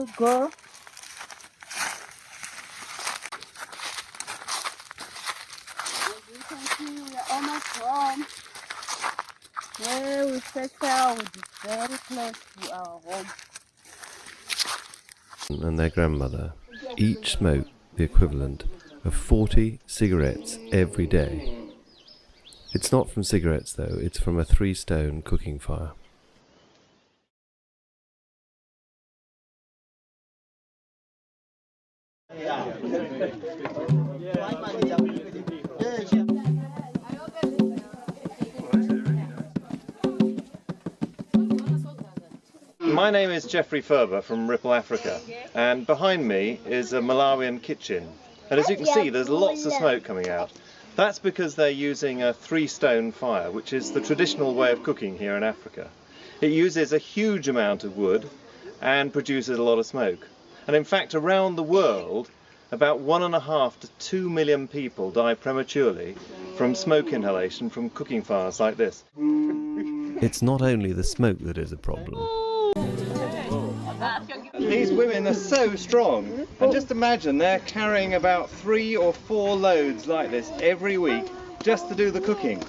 we go. As you can see, we are almost home. Where we settle is very close to our home. And their grandmother each smoke the equivalent of 40 cigarettes every day. It's not from cigarettes though, it's from a 3-stone cooking fire. My name is Jeffrey Ferber from Ripple Africa, and behind me is a Malawian kitchen. And as you can see, there's lots of smoke coming out. That's because they're using a 3-stone fire, which is the traditional way of cooking here in Africa. It uses a huge amount of wood and produces a lot of smoke. And in fact, around the world, about 1.5 to 2 million people die prematurely from smoke inhalation from cooking fires like this. It's not only the smoke that is a problem. These women are so strong, and just imagine they're carrying about 3 or 4 loads like this every week just to do the cooking.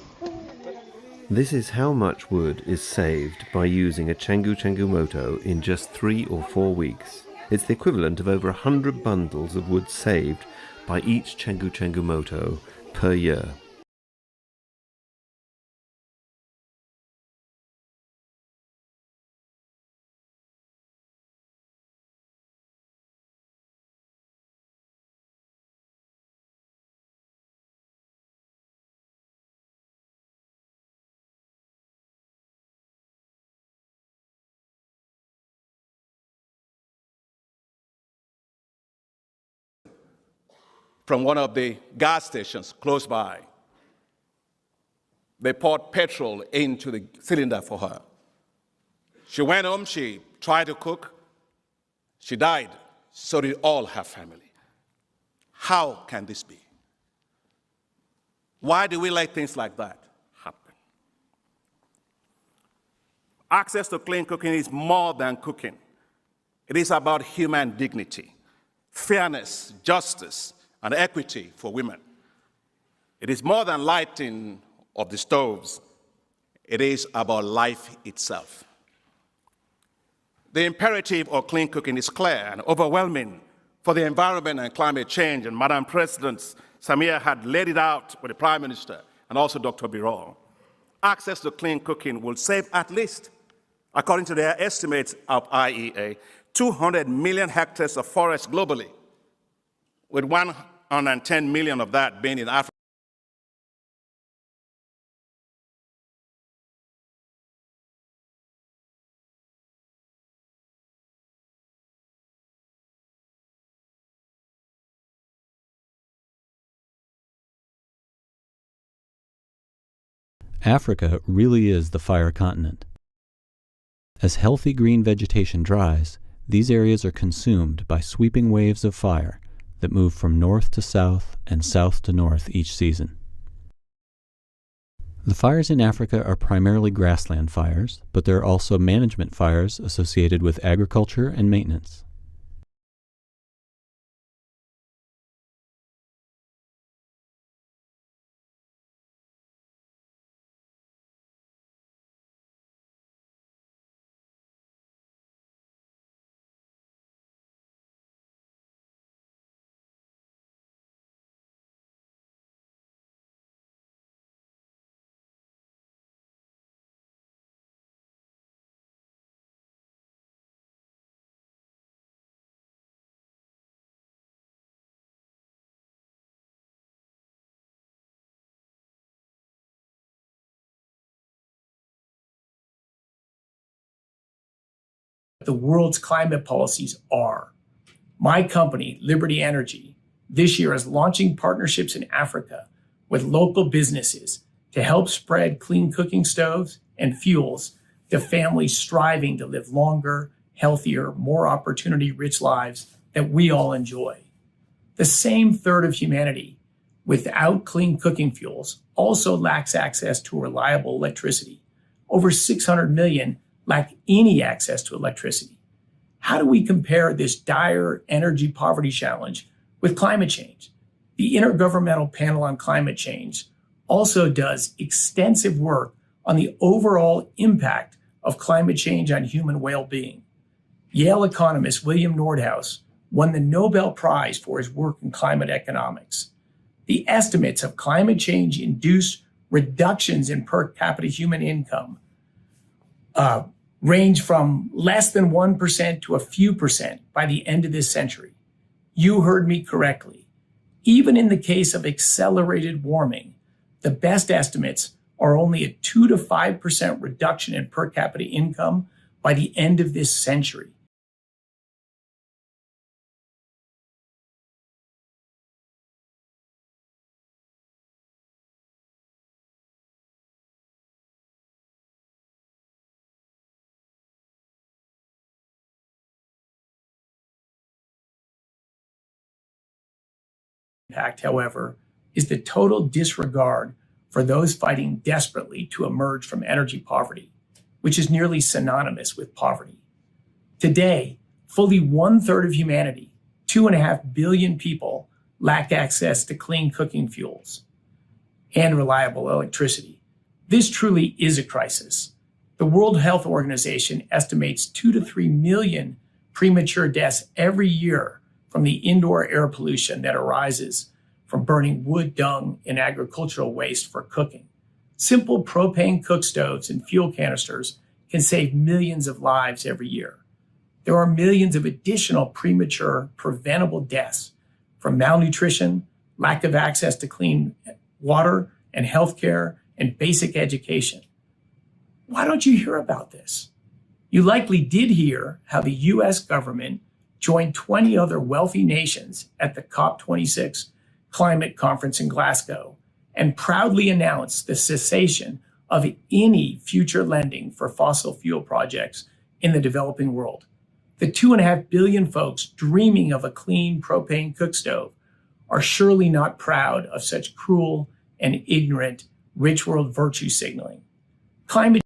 This is how much wood is saved by using a Changu Changu moto in just 3 or 4 weeks. It's the equivalent of over 100 bundles of wood saved by each Changu Changu moto per year. From one of the gas stations close by. They poured petrol into the cylinder for her. She went home, she tried to cook, she died, so did all her family. How can this be? Why do we let things like that happen? Access to clean cooking is more than cooking. It is about human dignity, fairness, justice, and equity for women. It is more than lighting of the stoves. It is about life itself. The imperative of clean cooking is clear and overwhelming for the environment and climate change, and Madam President Samia had laid it out with the Prime Minister and also Dr. Birol. Access to clean cooking will save at least, according to their estimates of IEA, 200 million hectares of forest globally, with 110 million of that being in Africa. Africa really is the fire continent. As healthy green vegetation dries, these areas are consumed by sweeping waves of fire that move from north to south and south to north each season. The fires in Africa are primarily grassland fires, but there are also management fires associated with agriculture and maintenance. The world's climate policies are. My company, Liberty Energy, this year is launching partnerships in Africa with local businesses to help spread clean cooking stoves and fuels to families striving to live longer, healthier, more opportunity-rich lives that we all enjoy. The same third of humanity without clean cooking fuels also lacks access to reliable electricity. Over 600 million lack any access to electricity. How do we compare this dire energy poverty challenge with climate change? The Intergovernmental Panel on Climate Change also does extensive work on the overall impact of climate change on human well-being. Yale economist William Nordhaus won the Nobel Prize for his work in climate economics. The estimates of climate change-induced reductions in per capita human income range from less than 1% to a few percent by the end of this century. You heard me correctly. Even in the case of accelerated warming, the best estimates are only a 2 to 5% reduction in per capita income by the end of this century. Impact, however, is the total disregard for those fighting desperately to emerge from energy poverty, which is nearly synonymous with poverty. Today, fully 1/3 of humanity, 2.5 billion people, lack access to clean cooking fuels and reliable electricity. This truly is a crisis. The World Health Organization estimates 2 to 3 million premature deaths every year from the indoor air pollution that arises from burning wood, dung, and agricultural waste for cooking. Simple propane cook stoves and fuel canisters can save millions of lives every year. There are millions of additional premature preventable deaths from malnutrition, lack of access to clean water and healthcare, and basic education. Why don't you hear about this? You likely did hear how the US government joined 20 other wealthy nations at the COP26 climate conference in Glasgow and proudly announced the cessation of any future lending for fossil fuel projects in the developing world. The 2.5 billion folks dreaming of a clean propane cook stove are surely not proud of such cruel and ignorant rich world virtue signaling. Climate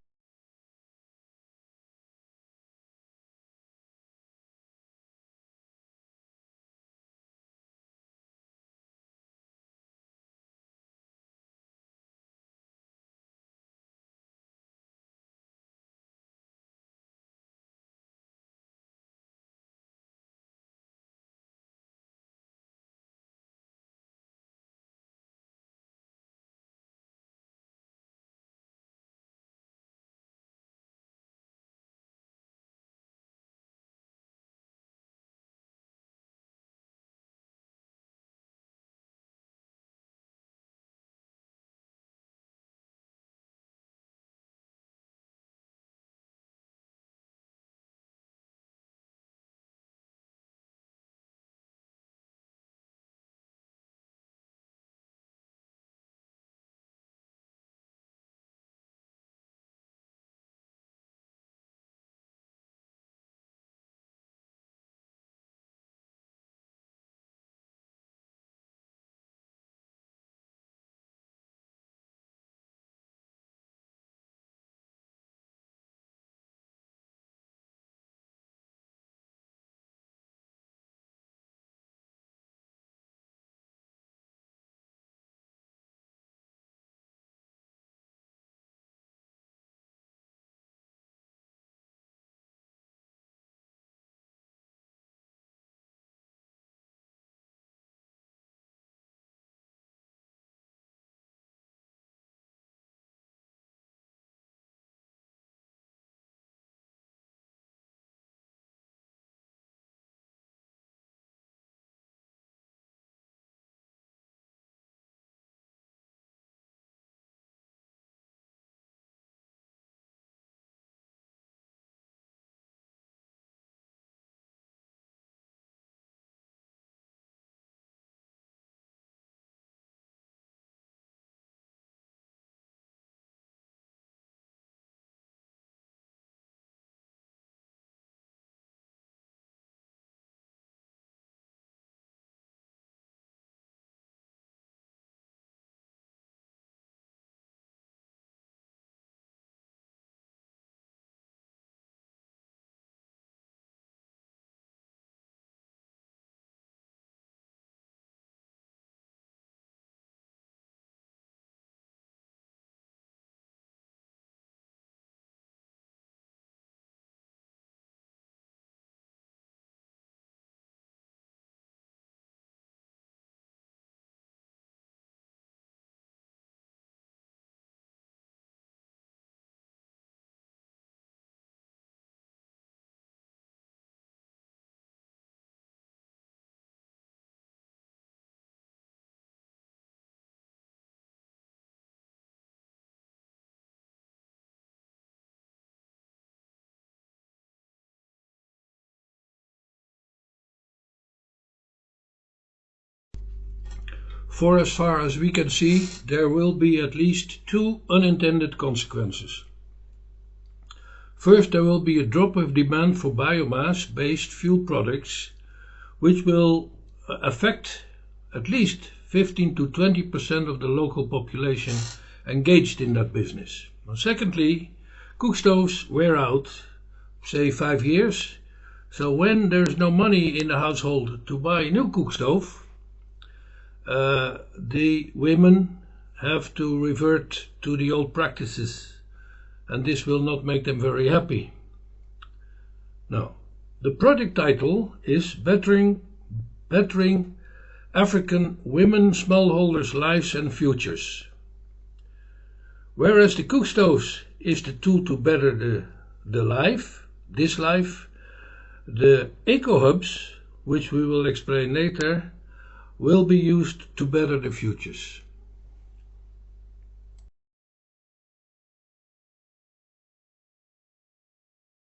For as far as we can see, there will be at least 2 unintended consequences. First, there will be a drop of demand for biomass-based fuel products, which will affect at least 15 to 20% of the local population engaged in that business. Secondly, cook stoves wear out, say 5 years, so when there's no money in the household to buy a new cook stove, the women have to revert to the old practices, and this will not make them very happy. Now, the project title is Bettering African Women Smallholders' Lives and Futures. Whereas the cook stoves is the tool to better this life, the eco-hubs, which we will explain later, will be used to better the futures.